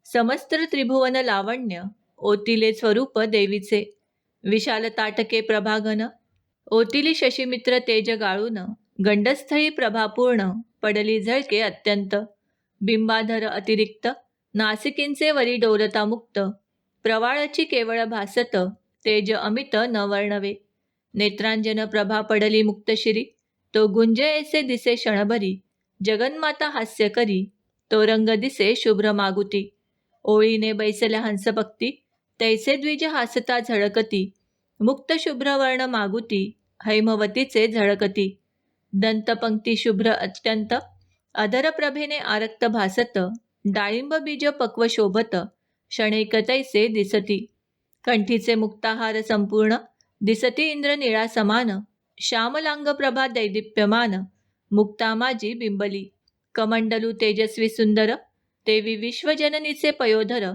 समस्त्र त्रिभुवन लावण्य ओतिले स्वरूप देवीचे, विशाल ताटके प्रभागन ओतिली शशिमित्र तेज गाळून, गंडस्थळी प्रभापूर्ण पडली झळके अत्यंत, बिंबाधर अतिरिक्त नासिकींचे वरी डोलता मुक्त, प्रवाळाची केवळ भासत तेज अमित न वर्णवे, नेत्रांजन प्रभा पडली मुक्तशिरी तो गुंजे ऐसे दिसे क्षणभरी, जगन्माता हास्य करी तो रंग दिसे शुभ्र मागुती, ओळीने बैसल्या हंसभक्ती तैसे द्विज हासता झळकती, मुक्त शुभ्र वर्ण मागुती हैमवतीचे झळकती, दंतपंक्ती शुभ्र अत्यंत अधर प्रभेने आरक्त भासत, डाळिंब बीज पक्व शोभत क्षणैक तैसे दिसती, कंठीचे मुक्ताहार संपूर्ण दिसती इंद्र निळा समान, श्यामलांग प्रभा दैदिप्यमान मुक्ता माझी बिंबली, कमंडलू तेजस्वी सुंदर देवी विश्वजननीचे पयोधर,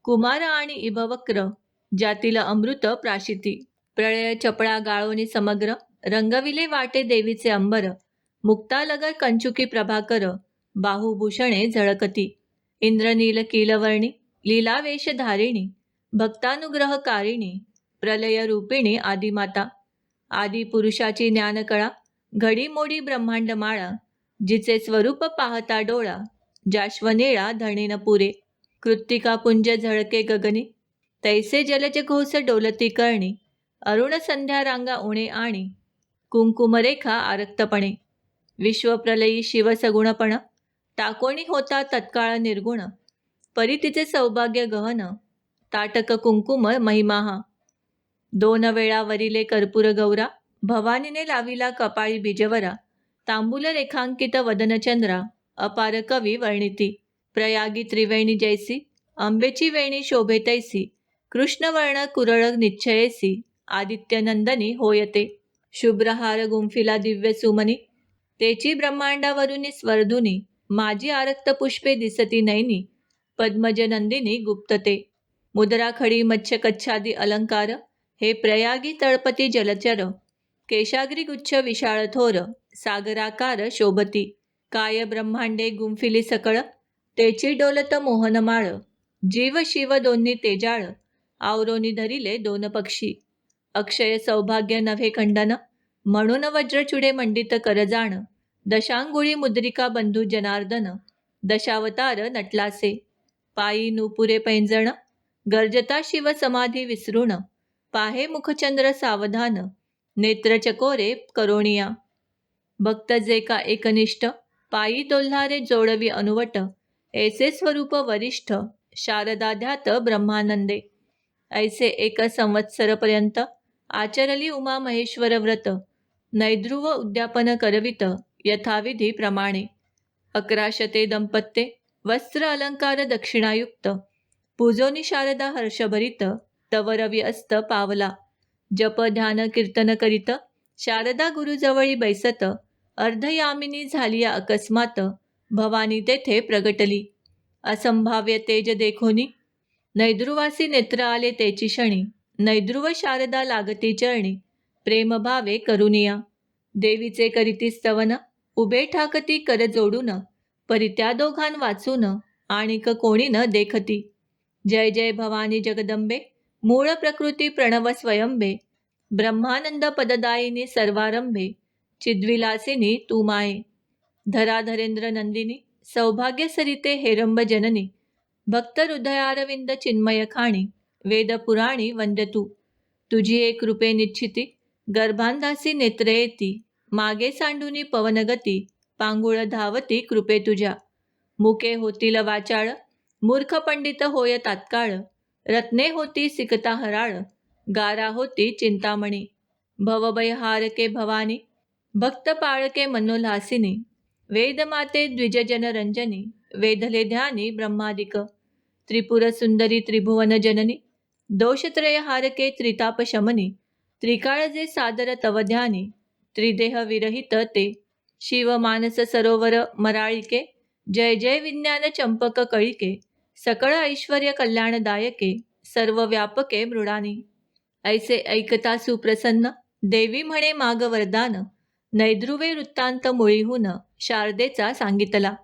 कुमार आणि इभवक्र ज्यातील अमृत प्राशिती, प्रळय चपळा गाळोनी समग्र रंगविले वाटे देवीचे अंबर, मुक्तालगर कंचुकी प्रभाकर बाहुभूषणे झळकती, इंद्रनील कीलवर्णी लीलावेश धारिणी भक्तानुग्रहकारिणी, प्रलय रूपिणी आदिमाता, आदि पुरुषाची ज्ञानकळा घडीमोडी ब्रह्मांड माळा, जिचे स्वरूप पाहता डोळा जाश्वनिळा धरणीन पुरे, कृत्तिका पुंज झळके गगनी तैसे जलज घोष डोलती करणी, अरुण संध्या रांगा उणे आणि कुंकुमरेखा आरक्तपणे, विश्वप्रलयी शिवसगुणपण टाकोणी होता तत्काळ निर्गुण, परी तिचे सौभाग्य गहन ताटक कुंकुम महिमाहा, दोन वेळा वरिले कर्पूर गौरा भवानीने लाविला कपाळी बीजवरा, तांबूल रेखांकित वदनचंद्रा अपार कवी वर्णिती, प्रयागी त्रिवेणी जैसी अंबेची वेणी शोभे तैसी, कृष्णवर्ण कुरळ निश्चयेसी आदित्यनंदनी होयते, शुभ्रहार गुंफिला दिव्य सुमनी तेची ब्रह्मांडावरुनी स्वर्धुनी, माझी आरक्त पुष्पे दिसती नैनी पद्मज नंदिनी गुप्तते, मुद्रा खडी मच्छ कच्छादी अलंकार हे प्रयागी तळपती जलचर, केशाग्री गुच्छ विशाळ थोर सागराकार शोभती, काय ब्रह्मांडे गुंफिली सकळ तेची डोलत मोहनमाळ, जीव शिव दोन्ही तेजाळ आवरोनी धरिले दोन पक्षी, अक्षय सौभाग्य नव्हे खंडन म्हणून वज्रचुडे मंडित करजाण, दशांगुळी मुद्रिका बंधू जनार्दन दशावतार नटलासे, पायी नुपुरे पैंजण गर्जता शिव समाधी विसरून, पाहे मुखचंद्र सावधान नेत्र चकोरे करोणिया, भक्त जे का एकनिष्ठ पायी दोल्हारे जोडवी अनुवट, ऐसे स्वरूप वरिष्ठ शारदाध्यात ब्रह्मानंदे, ऐसे एक संवत्सरपर्यंत आचरली उमा महेश्वर व्रत, नैध्रुव उद्यापन करवित यथाविधी प्रमाणे, 1100 दंपत्ये वस्त्र अलंकार दक्षिणायुक्त, पूजोनी शारदा हर्षभरित तव रवी अस्त पावला, जप ध्यान कीर्तन करीत शारदा गुरुजवळी बैसत, अर्धयामिनी झाली अकस्मात, भवानी तेथे प्रगटली. असंभाव्य तेज देखोनी, नैद्रुवासी नेत्र आले तेची क्षणी. नैद्रुव शारदा लागती चरणी, प्रेमभावे करुनिया. देवीचे करीती स्तवन, उभे ठाकती कर जोडून. परी त्या दोघां वाचून, आणिक कोणी न देखती. जय जय भवानी जगदंबे, मूळ प्रकृती प्रणव स्वयंबे. ब्रह्मानंद पददायिनी सर्वारंभे, चिद्विलासिनी तू माये. धराधरेंद्र नंदिनी, सौभाग्य सरिते हेरंब जननी. भक्त हृदयारविंद चिन्मय खाणी, वेद पुराणी वंद्य तू. तुझी एक रूपे निश्चिती, गर्भांधासी नेत्र येती. मागे सांडूनी पवनगती, पांगुळ धावती कृपे तुझ्या. मुके होतील वाचाळ, मूर्ख पंडित होय तात्काळ. रत्ने होती सिकता हराळ, गारा होती चिंतामणी. भवभय हारके भवानी, भक्त पाळके मनोल्हासिनी. वेदमाते द्विजजन रंजनी, वेधले ध्यानी ब्रह्मादिक. त्रिपुर सुंदरी त्रिभुवन जननी, दोषत्रय हारके त्रिताप शमनी. त्रिकाळ जे सादर तव ध्यानी, त्रिदेह विरहित ते. शिव मानस सरोवर मराळिके, जय जय विज्ञान चंपक कळिके. सकळ ऐश्वर्य कल्याणदायके, सर्व व्यापके मृडानी. ऐसे ऐकता सुप्रसन्न, देवी म्हणे माग वरदान. नैद्रुवे वृत्तांत मुळीहून, शारदेचा सांगितला.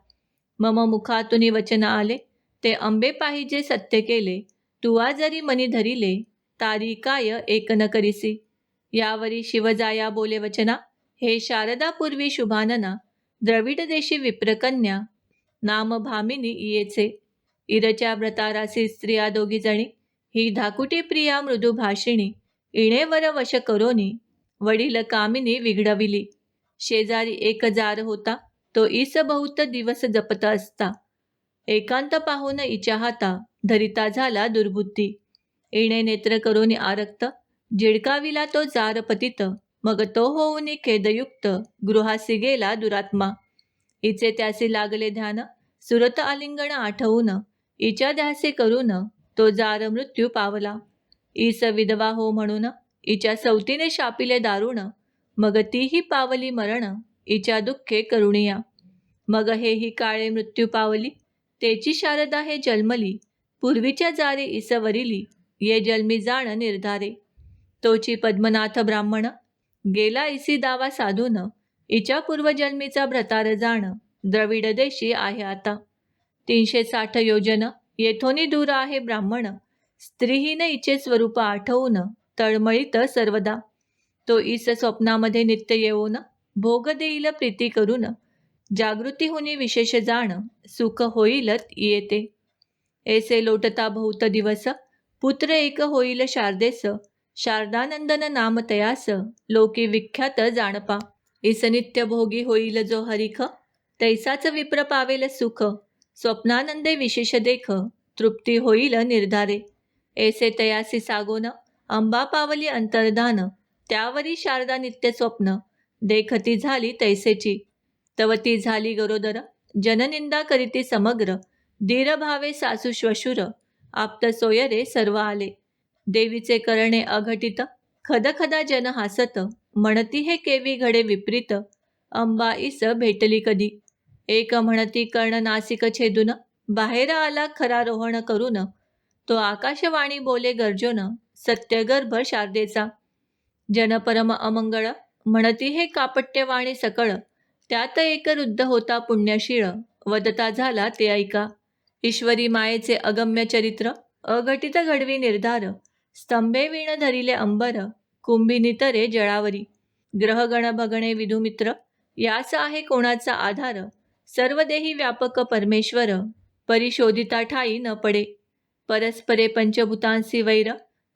मम मुखातून वचन आले, ते अंबे पाहिजे सत्य केले. तुवा जरी मनी धरिले, तारी काय एक न करिसी. यावरी शिवजाया बोले वचना, हे शारदा पूर्वी शुभानना. द्रविड देशी विप्रकन्या, नाम भामिनी इयेचे. इरच्या व्रतारासी स्त्रिया दोघी जणी, ही धाकुटी प्रिया मृदू भाषिणी. इणेवर वश करोनी, वडील कामिनी विघडविली. शेजारी एक जार होता, तो ईस बहुत दिवस जपत असता. एकांत पाहून इच्या हाता, धरिता झाला दुर्बुद्धी. इणे नेत्र करोनी आरक्त, जिडकाविला तो जार पतित. मग तो होऊनी खेदयुक्त, गृहासी गेला दुरात्मा. इचे त्यासी लागले ध्यान, सुरत आलिंगण आठवून. इच्या ध्यासे करून, तो जार मृत्यू पावला. ईस विधवा हो म्हणून, इच्या सवतीने शापिले दारुण. मग तीही पावली मरण, इच्या दुःखे करुणिया. मग हेही काळे मृत्यू पावली, तेची शारदा हे जन्मली. पूर्वीच्या जारी इसवरिली, ये जन्मी जाण निर्धारे. तोची पद्मनाथ ब्राह्मण, गेला इसी दावा साधून. इच्या पूर्वजन्मीचा भ्रतार जाण, द्रविड देशी आहे आता. 360 योजन, येथोनी दूर आहे ब्राह्मण. स्त्रीहीन इचे स्वरूप आठवून, तळमळीत सर्वदा. तो ईस स्वप्नामध्ये नित्य येऊन, भोग देईल प्रीती करून. जागृती होनी विशेष जाण, सुख होईल येते. ऐसे लोटता बहुत दिवस, पुत्र एक होईल शारदेस. शारदानंदन नाम तयास, लोकी विख्यात जाणपा. ईस नित्य भोगी होईल जो हरिख, तैसाच विप्र पावेल सुख. स्वप्नानंदे विशेष देख, तृप्ती होईल निर्धारे. ऐसे तयासी सागोन, अंबा पावली अंतर्धान. त्यावरी शारदा नित्य स्वप्न, देखती झाली तैसेची. तवती झाली गरोदर, जननिंदा करीती समग्र. धीर भावे सासू श्वशुर, आप्त सोयरे सर्व आले. देवीचे करणे अघटित, खदखदा जन हासत. म्हणती हे केवी घडे विपरीत, अंबा ईस भेटली कधी. एक म्हणती कर्ण नासिक छेदून, बाहेर आला खरा रोहण करून. तो आकाशवाणी बोले गर्जोन, सत्यगर्भ शारदेचा. जनपरम अमंगळ, म्हणती हे कापट्यवाणी सकळ. त्यात एक वृद्ध होता पुण्यशीळ, वदता झाला ते ऐका. ईश्वरी मायेचे अगम्य चरित्र, अघटित घडवी निर्धार. स्तंभे वीण धरिले अंबर, कुंभिनी तरे जळावरी. ग्रहगण भगणे विधुमित्र, यास आहे कोणाचा आधार. सर्व देही व्यापक परमेश्वर, परिशोधिता ठाई न पडे. परस्परे पंचभूतांसी वैर,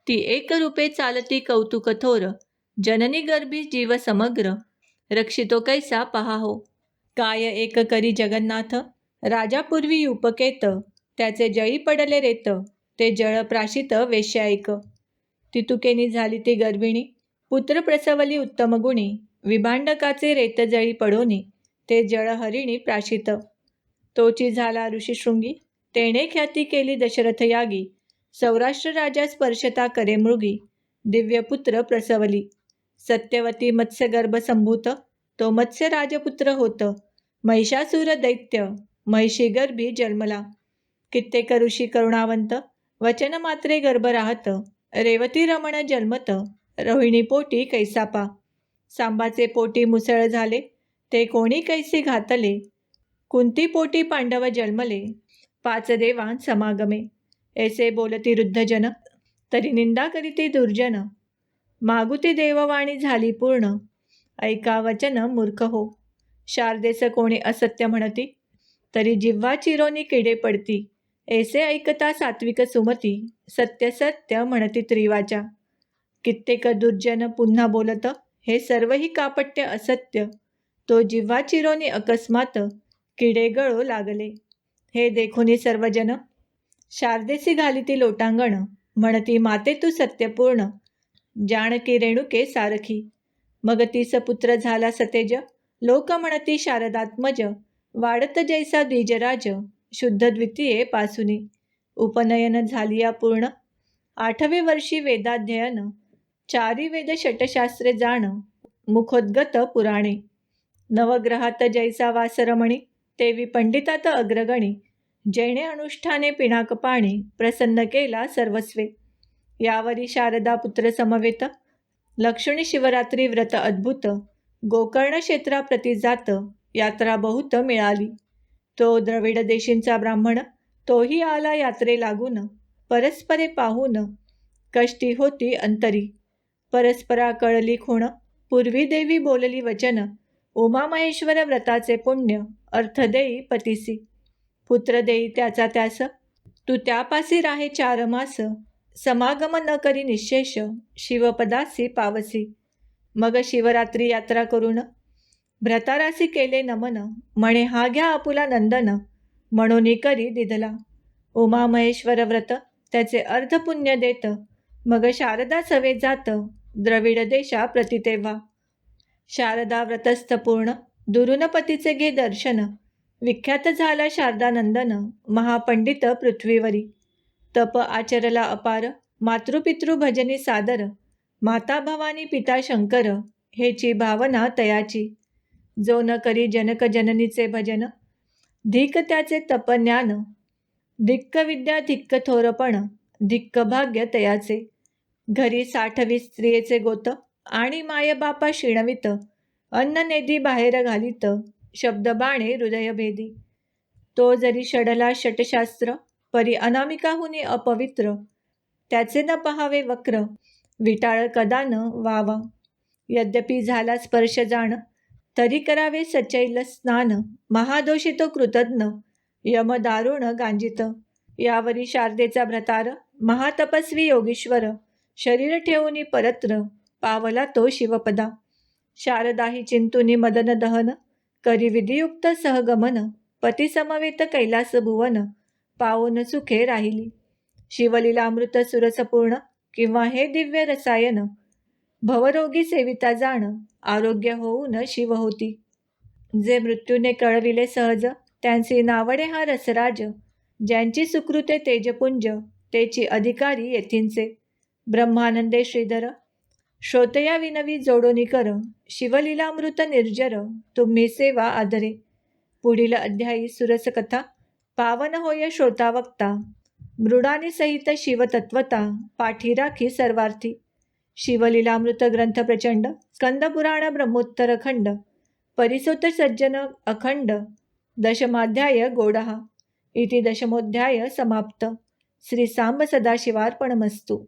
ती एक रूपे चालती कौतुक थोर. जननी गर्भी जीव समग्र, रक्षितो कैसा पहा हो. काय एक करी जगन्नाथ, राजापूर्वी उपकेत. त्याचे जळी पडले रेत, ते जळ प्राशित वेश्यायक. तितुकेनी झाली ती गर्भिणी, पुत्र प्रसवली उत्तम गुणी. विभांडकाचे रेत जळी पडोनी, ते जळ हरिणी प्राशित. तोची झाला ऋषीशृंगी, तेणे ख्याती केली दशरथ यागी. सौराष्ट्र राजा स्पर्शता करे मृगी, दिव्यपुत्र प्रसवली. सत्यवती मत्स्यगर्भ संभूत, तो मत्स्य राजपुत्र होत. महिषासुर दैत्य महिषी गर्भी जन्मला. कित्येक ऋषी करुणावंत वचन मात्रे गर्भ राहत. रेवती रमण जन्मत रोहिणी पोटी कैसापा. सांबाचे पोटी मुसळ झाले ते कोणी कैसी घातले. कुंती पोटी पांडव जन्मले 5 देवां समागमे. ऐसे बोलती वृद्ध जन तरी निंदा करीती दुर्जन. मागुती देववाणी झाली पूर्ण ऐका वचन मूर्ख हो. शारदेस कोणी असत्य म्हणती तरी जिव्हा चिरोनी किडे पडती. ऐसे ऐकता सात्विक सुमती सत्य सत्य म्हणती त्रिवाचा. कित्येक दुर्जन पुन्हा बोलत हे सर्वही कापट्य असत्य. तो जिव्हा चिरोनी अकस्मात किडे गळो लागले. हे देखोनी सर्वजन शारदेसी घालिती लोटांगण. म्हणती माते तू सत्यपूर्ण जानकी रेणुके सारखी. मग तीस पुत्र झाला सतेज लोक म्हणती शारदात्मज. वाढत जैसा द्विजराज शुद्ध द्वितीये पासुनी. उपनयन झालिया पूर्ण 8वे वर्षी वेदाध्ययन. 4 वेद षटशास्त्रे जाण मुखोद्गत पुराणे. नवग्रहात जैसा वासरमणी तेवी पंडितात अग्रगणी. जैने अनुष्ठाने पिणाक पाणी प्रसन्न केला सर्वस्वे. यावरी शारदा पुत्र समवेत लक्ष्मी शिवरात्री व्रत अद्भुत. गोकर्ण क्षेत्राप्रती जात यात्रा बहुत मिळाली. तो द्रविड देशींचा ब्राह्मण तोही आला यात्रे लागून. परस्परे पाहून कष्टी होती अंतरी. परस्परा कळली खूण पूर्वी देवी बोलली वचन. उमा महेश्वर व्रताचे पुण्य अर्थ देई पतीसी. पुत्र देई त्याचा त्यास तू त्यापासी राहे 4 मास. समागम न करी निशेष शिवपदासी पावसी. मग शिवरात्री यात्रा करून भ्रतारासी केले नमन. म्हणे हा घ्या आपुला नंदन म्हणून करी दिधला. उमा महेश्वर व्रत त्याचे अर्ध पुण्य देत. मग शारदा सवे जात द्रविड देशा प्रति तेव्हा. शारदा व्रतस्थ पूर्ण दुरून पतीचे घे दर्शन. विख्यात झाला शारदानंदन महापंडित पृथ्वीवरी. तप आचरला अपार मातृपितृ भजनी सादर. माता भवानी पिता शंकर हेची भावना तयाची. जो न करी जनक जननीचे भजन धिक त्याचे तपज्ञान. धिक्क विद्या धिक्क थोरपण धिक्क भाग्य तयाचे. घरी 60 स्त्रियेचे गोत आणि मायबापा शिणवित. अन्न नेदी बाहेर घालीत शब्द बाणे हृदयभेदी. तो जरी षडला षटशास्त्र परी अनामिकाहुनी अपवित्र. त्याचे न पहावे वक्र विटाळ कदा न वावा. यद्यपि झाला स्पर्श जाण तरी करावे सचैल स्नान. महादोषी तो कृतज्ञ यम दारुण गांजित. यावरी शारदेचा भ्रतार महातपस्वी योगीश्वर शरीर ठेवून परत्र पावला तो शिवपदा. शारदाही चिंतुनी मदन दहन करी विधियुक्त सहगमन. पती समवेत कैलास भुवन पावून सुखे राहिली. शिवलीलामृत सुरसपूर्ण किंवा हे दिव्य रसायन. भवरोगी सेविता जाण आरोग्य होऊन शिव होती. जे मृत्यूने कळविले सहज त्यांची नावडे हा रसराज. ज्यांची सुकृते तेजपुंज तेची अधिकारी येथींचे. ब्रह्मानंदे श्रीधर श्रोतया विनवी जोडोनी कर. शिवलीलामृत निर्जर तुम्ही सेवा आदरे. पुढील अध्यायी सुरसकथा पावन होय श्रोता वक्ता. मृडानी सहित शिवतत्वता पाठी राखी सर्वार्थी. शिवलीलामृत ग्रंथ प्रचंड स्कंदपुराण ब्रह्मोत्तर खंड. परिसोत सज्जन अखंड. दशमाध्याय गोडहा इति 10मोऽध्याय समाप्त. श्री सांब सदाशिवार्पणमस्तु.